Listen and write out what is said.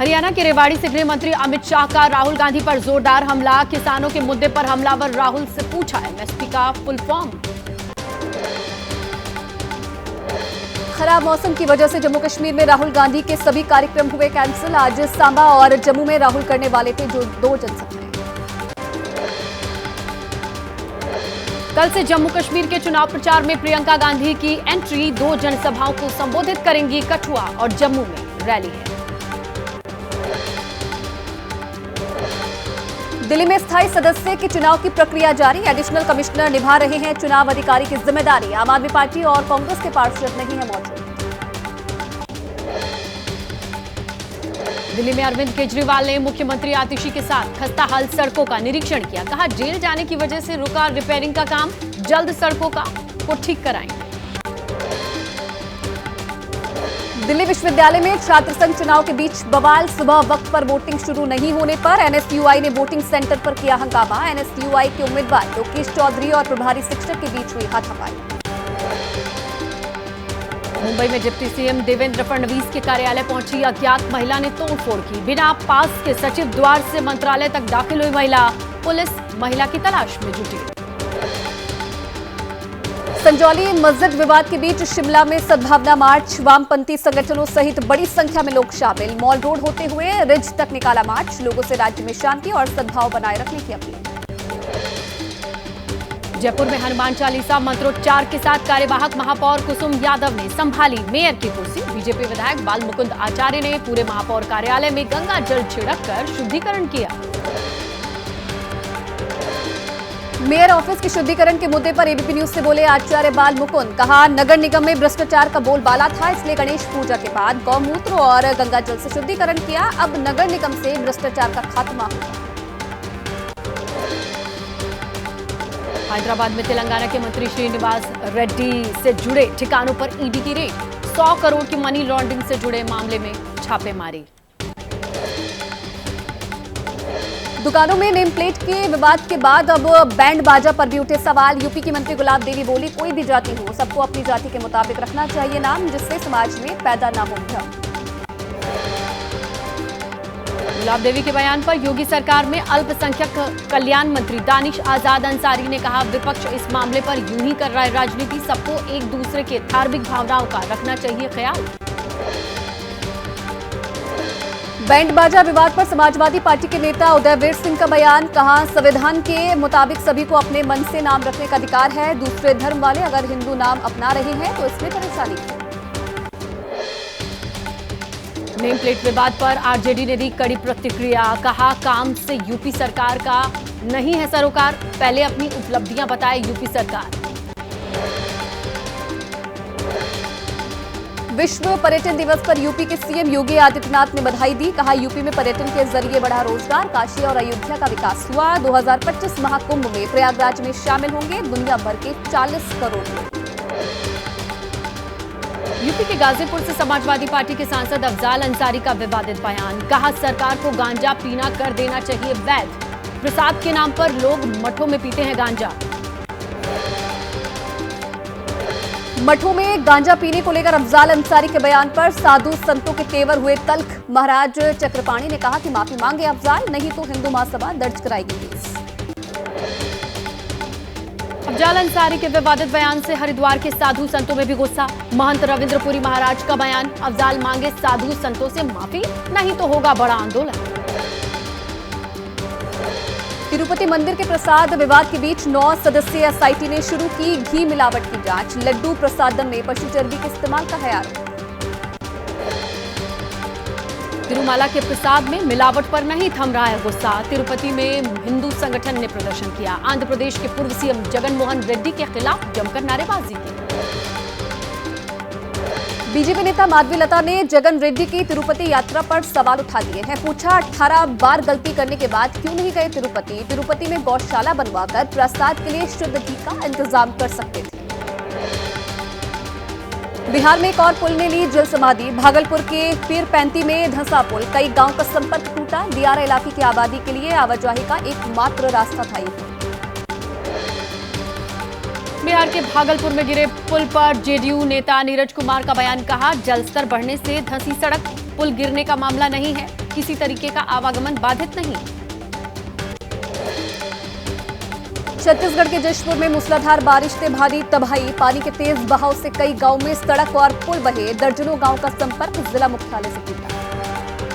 हरियाणा के रेवाड़ी से गृह मंत्री अमित शाह का राहुल गांधी पर जोरदार हमला। किसानों के मुद्दे पर हमलावर राहुल से पूछा एमएसपी का फुल फॉर्म। खराब मौसम की वजह से जम्मू कश्मीर में राहुल गांधी के सभी कार्यक्रम हुए कैंसिल। आज सांबा और जम्मू में राहुल करने वाले थे जो 2 जनसभाएं। कल से जम्मू कश्मीर के चुनाव प्रचार में प्रियंका गांधी की एंट्री। 2 जनसभाओं को संबोधित करेंगी। कठुआ और जम्मू में रैली है। दिल्ली में स्थायी सदस्य के चुनाव की प्रक्रिया जारी। एडिशनल कमिश्नर निभा रहे हैं चुनाव अधिकारी की जिम्मेदारी। आम आदमी पार्टी और कांग्रेस के पार्षद नहीं है मौजूद। दिल्ली में अरविंद केजरीवाल ने मुख्यमंत्री आतिशी के साथ खस्ता हाल सड़कों का निरीक्षण किया। कहा जेल जाने की वजह से रुका रिपेयरिंग का काम, जल्द सड़कों को ठीक कराएंगे। दिल्ली विश्वविद्यालय में छात्र संघ चुनाव के बीच बवाल। सुबह वक्त पर वोटिंग शुरू नहीं होने पर एनएसयूआई ने वोटिंग सेंटर पर किया हंगामा। एनएसयूआई के उम्मीदवार लोकेश चौधरी और प्रभारी शिक्षक के बीच हुई हाथापाई। मुंबई में डिप्टी सीएम देवेंद्र फडणवीस के कार्यालय पहुंची अज्ञात महिला ने तोड़फोड़ की। बिना पास के सचिव द्वार से मंत्रालय तक दाखिल हुई महिला। पुलिस महिला की तलाश में जुटी। संजौली मस्जिद विवाद के बीच शिमला में सद्भावना मार्च। वामपंथी संगठनों सहित बड़ी संख्या में लोग शामिल। मॉल रोड होते हुए रिज तक निकाला मार्च। लोगों से राज्य में शांति और सद्भाव बनाए रखने की अपील। जयपुर में हनुमान चालीसा मंत्रोच्चार के साथ कार्यवाहक महापौर कुसुम यादव ने संभाली मेयर की कुर्सी। बीजेपी विधायक बाल मुकुंद आचार्य ने पूरे महापौर कार्यालय में गंगा जल छिड़ककर शुद्धिकरण किया। मेयर ऑफिस के शुद्धिकरण के मुद्दे पर एबीपी न्यूज से बोले आचार्य बाल मुकुंद। कहा नगर निगम में भ्रष्टाचार का बोलबाला था, इसलिए गणेश पूजा के बाद गौमूत्र और गंगा जल से शुद्धिकरण किया। अब नगर निगम से भ्रष्टाचार का खात्मा होगा। हैदराबाद में तेलंगाना के मंत्री श्रीनिवास रेड्डी से जुड़े ठिकानों पर ईडी की रेड। 100 करोड़ की मनी लॉन्ड्रिंग से जुड़े मामले में छापेमारी। दुकानों में नेम प्लेट के विवाद के बाद अब बैंड बाजा पर भी उठे सवाल। यूपी की मंत्री गुलाब देवी बोली कोई भी जाति हो, सबको अपनी जाति के मुताबिक रखना चाहिए नाम, जिससे समाज में पैदा ना हो भ्रम। गुलाब देवी के बयान पर योगी सरकार में अल्पसंख्यक कल्याण मंत्री दानिश आजाद अंसारी ने कहा विपक्ष इस मामले पर यूं ही कर रहा है राजनीति, सबको एक दूसरे के धार्मिक भावनाओं का रखना चाहिए ख्याल। बैंड बाजा विवाद पर समाजवादी पार्टी के नेता उदयवीर सिंह का बयान। कहा संविधान के मुताबिक सभी को अपने मन से नाम रखने का अधिकार है। दूसरे धर्म वाले अगर हिंदू नाम अपना रहे हैं तो इसमें परेशानी है। नेम प्लेट विवाद पर आरजेडी ने दी कड़ी प्रतिक्रिया। कहा काम से यूपी सरकार का नहीं है सरोकार, पहले अपनी उपलब्धियां बताए यूपी सरकार। विश्व पर्यटन दिवस पर यूपी के सीएम योगी आदित्यनाथ ने बधाई दी। कहा यूपी में पर्यटन के जरिए बढ़ा रोजगार, काशी और अयोध्या का विकास हुआ। 2025 महाकुंभ में प्रयागराज में शामिल होंगे दुनिया भर के 40 करोड़ लोग। यूपी के गाजीपुर से समाजवादी पार्टी के सांसद अफजाल अंसारी का विवादित बयान। कहा सरकार को गांजा पीना कर देना चाहिए वैध, प्रसाद के नाम पर लोग मठों में पीते हैं गांजा। मठों में गांजा पीने को लेकर अफजाल अंसारी के बयान पर साधु संतों के तेवर हुए तल्ख। महाराज चक्रपाणी ने कहा कि माफी मांगे अफजाल, नहीं तो हिंदू महासभा दर्ज कराएगी केस। अफजाल अंसारी के विवादित बयान से हरिद्वार के साधु संतों में भी गुस्सा। महंत रविंद्रपुरी महाराज का बयान, अफजाल मांगे साधु संतों से माफी, नहीं तो होगा बड़ा आंदोलन। तिरुपति मंदिर के प्रसाद विवाद के बीच 9 सदस्यीय एसआईटी ने शुरू की घी मिलावट की जांच। लड्डू प्रसादम में पशु चर्बी के इस्तेमाल का है आरोप। तिरुमाला के प्रसाद में मिलावट पर नहीं थम रहा है गुस्सा। तिरुपति में हिंदू संगठन ने प्रदर्शन किया। आंध्र प्रदेश के पूर्व सीएम जगन मोहन रेड्डी के खिलाफ जमकर नारेबाजी की। बीजेपी नेता माधवीलता ने जगन रेड्डी की तिरुपति यात्रा पर सवाल उठा दिए हैं। पूछा 18 बार गलती करने के बाद क्यों नहीं गए तिरुपति? तिरुपति में गौशाला बनवाकर प्रसाद के लिए शुद्ध घी का इंतजाम कर सकते थे। बिहार में एक और पुल ने ली जल समाधि। भागलपुर के पीरपैंती में धंसा पुल, कई गांव का संपर्क टूटा। दियारा इलाके की आबादी के लिए आवाजाही का एकमात्र रास्ता था ये। बिहार के भागलपुर में गिरे पुल पर जेडीयू नेता नीरज कुमार का बयान। कहा जलस्तर बढ़ने से धंसी सड़क, पुल गिरने का मामला नहीं है। किसी तरीके का आवागमन बाधित नहीं। छत्तीसगढ़ के जशपुर में मूसलाधार बारिश से भारी तबाही, पानी के तेज बहाव से कई गांव में सड़क और पुल बहे, दर्जनों गांव का संपर्क जिला मुख्यालय से टूटा।